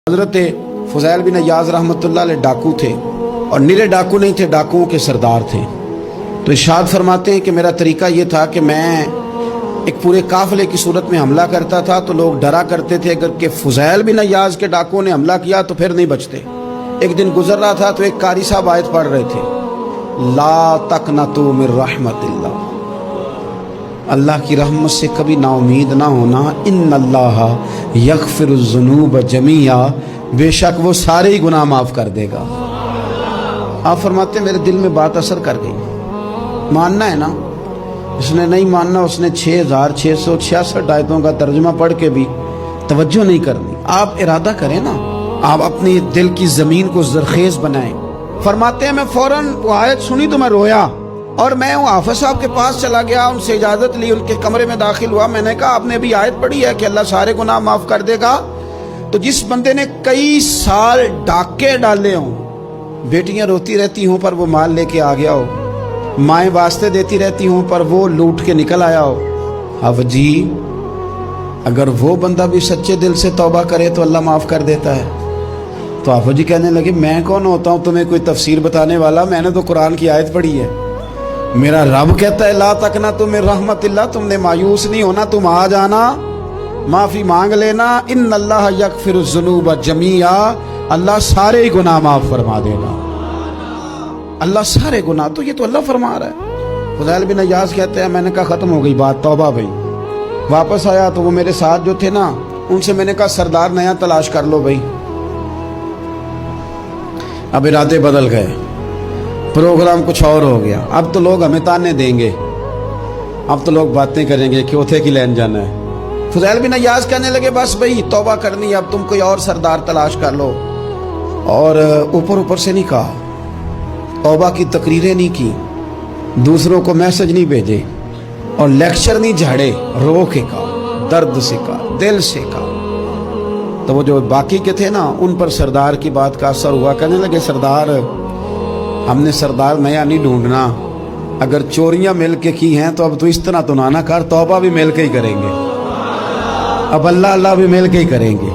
حضرت فضیل بن عیاض رحمۃ اللہ علیہ ڈاکو تھے، اور نرے ڈاکو نہیں تھے، ڈاکوؤں کے سردار تھے۔ تو ارشاد فرماتے ہیں کہ میرا طریقہ یہ تھا کہ میں ایک پورے قافلے کی صورت میں حملہ کرتا تھا تو لوگ ڈرا کرتے تھے اگر کہ فضیل بن عیاض کے ڈاکوؤں نے حملہ کیا تو پھر نہیں بچتے۔ ایک دن گزر رہا تھا تو ایک قاری صاحب آیت پڑھ رہے تھے، لا تقنطوا من رحمت اللہ، اللہ کی رحمت سے کبھی نا امید نہ ہونا، ان اللہ یغفر الذنوب جمیعا، بے شک وہ سارے ہی گناہ معاف کر دے گا۔ آپ فرماتے ہیں میرے دل میں بات اثر کر گئی، ماننا ہے نا۔ اس نے نہیں ماننا، اس نے 6666 آیتوں کا ترجمہ پڑھ کے بھی توجہ نہیں کرنی۔ آپ ارادہ کریں نا، آپ اپنی دل کی زمین کو زرخیز بنائیں۔ فرماتے ہیں میں فوراً وہ آیت سنی تو میں رویا، اور میں وہ حافظ صاحب کے پاس چلا گیا، ان سے اجازت لی، ان کے کمرے میں داخل ہوا۔ میں نے کہا آپ نے بھی آیت پڑھی ہے کہ اللہ سارے گناہ معاف کر دے گا؟ تو جس بندے نے کئی سال ڈاکے ڈالے ہوں، بیٹیاں روتی رہتی ہوں پر وہ مال لے کے آ گیا ہو، مائیں واسطے دیتی رہتی ہوں پر وہ لوٹ کے نکل آیا ہو، اب جی اگر وہ بندہ بھی سچے دل سے توبہ کرے تو اللہ معاف کر دیتا ہے۔ تو آپ جی کہنے لگے میں کون ہوتا ہوں تمہیں کوئی تفسیر بتانے والا، میں نے تو قرآن کی آیت پڑھی ہے، میرا رب کہتا ہے لا تقنطوا من رحمت اللہ، تم نے مایوس نہیں ہونا، تم آ جانا، معافی مانگ لینا، ان اللہ یغفر الذنوب جمیعا، اللہ سارے گناہ معاف فرما دے گا، اللہ سارے گناہ۔ تو یہ تو اللہ فرما رہا ہے۔ فضیل بن عیاض کہتے ہیں میں نے کہا ختم ہو گئی بات، توبہ بھائی۔ واپس آیا تو وہ میرے ساتھ جو تھے نا، ان سے میں نے کہا سردار نیا تلاش کر لو بھائی۔ اب ارادے بدل گئے، پروگرام کچھ اور ہو گیا۔ اب تو لوگ ہمیں تانے دیں گے، اب تو لوگ باتیں کریں گے کہ اوتھے کی لین جانا ہے۔ فضیل بن عیاض کہنے لگے بس بھئی توبہ کرنی ہے، اب تم کوئی اور سردار تلاش کر لو۔ اور اوپر سے نہیں کہا، توبہ کی تقریریں نہیں کی، دوسروں کو میسج نہیں بھیجے، اور لیکچر نہیں جھاڑے، رو کے کہا، درد سے کہا، دل سے کہا۔ تو وہ جو باقی کے تھے نا، ان پر سردار کی بات کا اثر ہوا۔ کہنے لگے سردار ہم نے سردار نیا نہیں ڈھونڈنا، اگر چوریاں مل کے کی ہیں تو اب تو اس طرح تو نہ کر، توبہ بھی مل کے ہی کریں گے، اب اللہ بھی مل کے ہی کریں گے،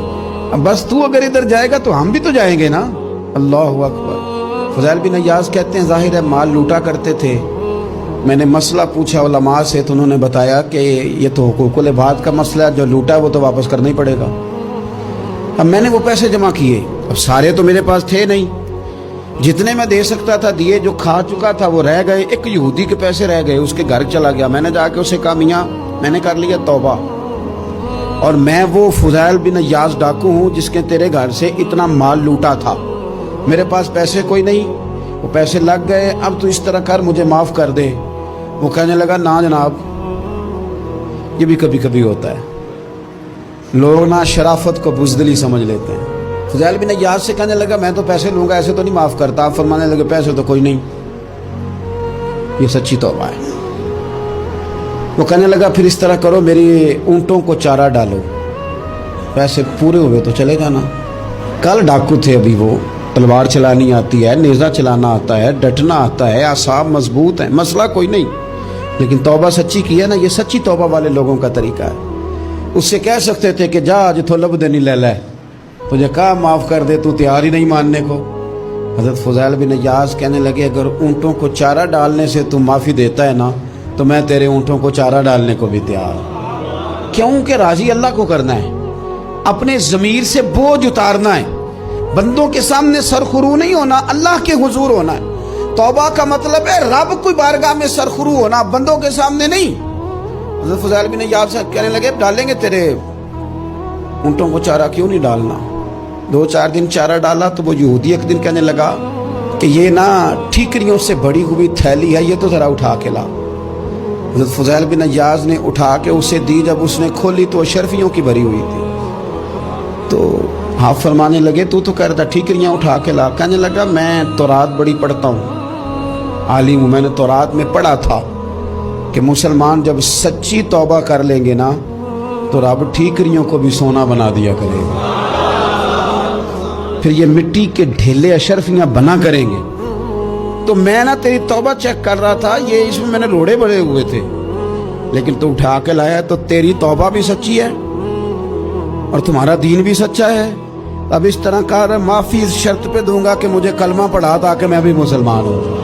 اب بس تو اگر ادھر جائے گا تو ہم بھی تو جائیں گے نا۔ اللہ اکبر۔ فضیل بن عیاض کہتے ہیں ظاہر ہے مال لوٹا کرتے تھے، میں نے مسئلہ پوچھا علماء سے تو انہوں نے بتایا کہ یہ تو حقوق العباد کا مسئلہ ہے، جو لوٹا ہے وہ تو واپس کرنا ہی پڑے گا۔ اب میں نے وہ پیسے جمع کیے، اب سارے تو میرے پاس تھے نہیں، جتنے میں دے سکتا تھا دیے، جو کھا چکا تھا وہ رہ گئے۔ ایک یہودی کے پیسے رہ گئے، اس کے گھر چلا گیا، میں نے جا کے اسے کہا میاں میں نے کر لیا توبہ، اور میں وہ فضیل بن عیاض ڈاکو ہوں جس کے تیرے گھر سے اتنا مال لوٹا تھا، میرے پاس پیسے کوئی نہیں، وہ پیسے لگ گئے، اب تو اس طرح کر مجھے معاف کر دے۔ وہ کہنے لگا نا جناب، یہ بھی کبھی کبھی ہوتا ہے، لوگ نا شرافت کو بزدلی سمجھ لیتے ہیں۔ فضیل بن عیاض سے کہنے لگا میں تو پیسے لوں گا، ایسے تو نہیں معاف کرتا۔ آپ فرمانے لگے پیسے تو کوئی نہیں، یہ سچی توبہ ہے۔ وہ کہنے لگا پھر اس طرح کرو، میری اونٹوں کو چارہ ڈالو، پیسے پورے ہوئے تو چلے جانا۔ کل ڈاکو تھے، ابھی وہ تلوار چلانی آتی ہے، نیزہ چلانا آتا ہے، ڈٹنا آتا ہے، اعصاب مضبوط ہیں، مسئلہ کوئی نہیں، لیکن توبہ سچی کی ہے نا، یہ سچی توبہ والے لوگوں کا طریقہ ہے۔ اس سے کہہ سکتے تھے کہ جا جتھو لب دینی لے لے، تجھے کہا معاف کر دے، تو تیار ہی نہیں ماننے کو۔ حضرت فضیل بن عیاض کہنے لگے اگر اونٹوں کو چارہ ڈالنے سے تو معافی دیتا ہے نا، تو میں تیرے اونٹوں کو چارہ ڈالنے کو بھی تیار ہوں، کیونکہ راضی اللہ کو کرنا ہے، اپنے ضمیر سے بوجھ اتارنا ہے، بندوں کے سامنے سرخرو نہیں ہونا، اللہ کے حضور ہونا ہے۔ توبہ کا مطلب ہے رب کوئی بارگاہ میں سرخرو ہونا، بندوں کے سامنے نہیں۔ حضرت فضیل بن عیاض سے کہنے لگے ڈالیں گے تیرے اونٹوں کو چارہ، کیوں نہیں ڈالنا۔ 2-4 دن چارہ ڈالا تو وہ یہودی ایک دن کہنے لگا کہ یہ نا ٹھیکریوں سے بڑی ہوئی تھیلی ہے، یہ تو ذرا اٹھا کے لا۔ حضرت فضیل بن عیاض نے اٹھا کے اسے دی، جب اس نے کھولی تو اشرفیوں کی بھری ہوئی تھی۔ تو آپ فرمانے لگے تو کہہ رہا تھا ٹھیکریاں اٹھا کے لا۔ کہنے لگا میں تورات بڑی پڑھتا ہوں، عالم ہوں، میں نے تورات میں پڑھا تھا کہ مسلمان جب سچی توبہ کر لیں گے نا تو رب ٹھیکریوں کو بھی سونا بنا دیا کرے گا، پھر یہ مٹی کے ڈھیلے اشرفیاں بنا کریں گے۔ تو میں نا تیری توبہ چیک کر رہا تھا، یہ اس میں نے روڑے بڑے ہوئے تھے، لیکن تو اٹھا کے لایا، تو تیری توبہ بھی سچی ہے اور تمہارا دین بھی سچا ہے، اب اس طرح کہا رہا معافی اس شرط پہ دوں گا کہ مجھے کلمہ پڑھا تاکہ میں بھی مسلمان ہوں.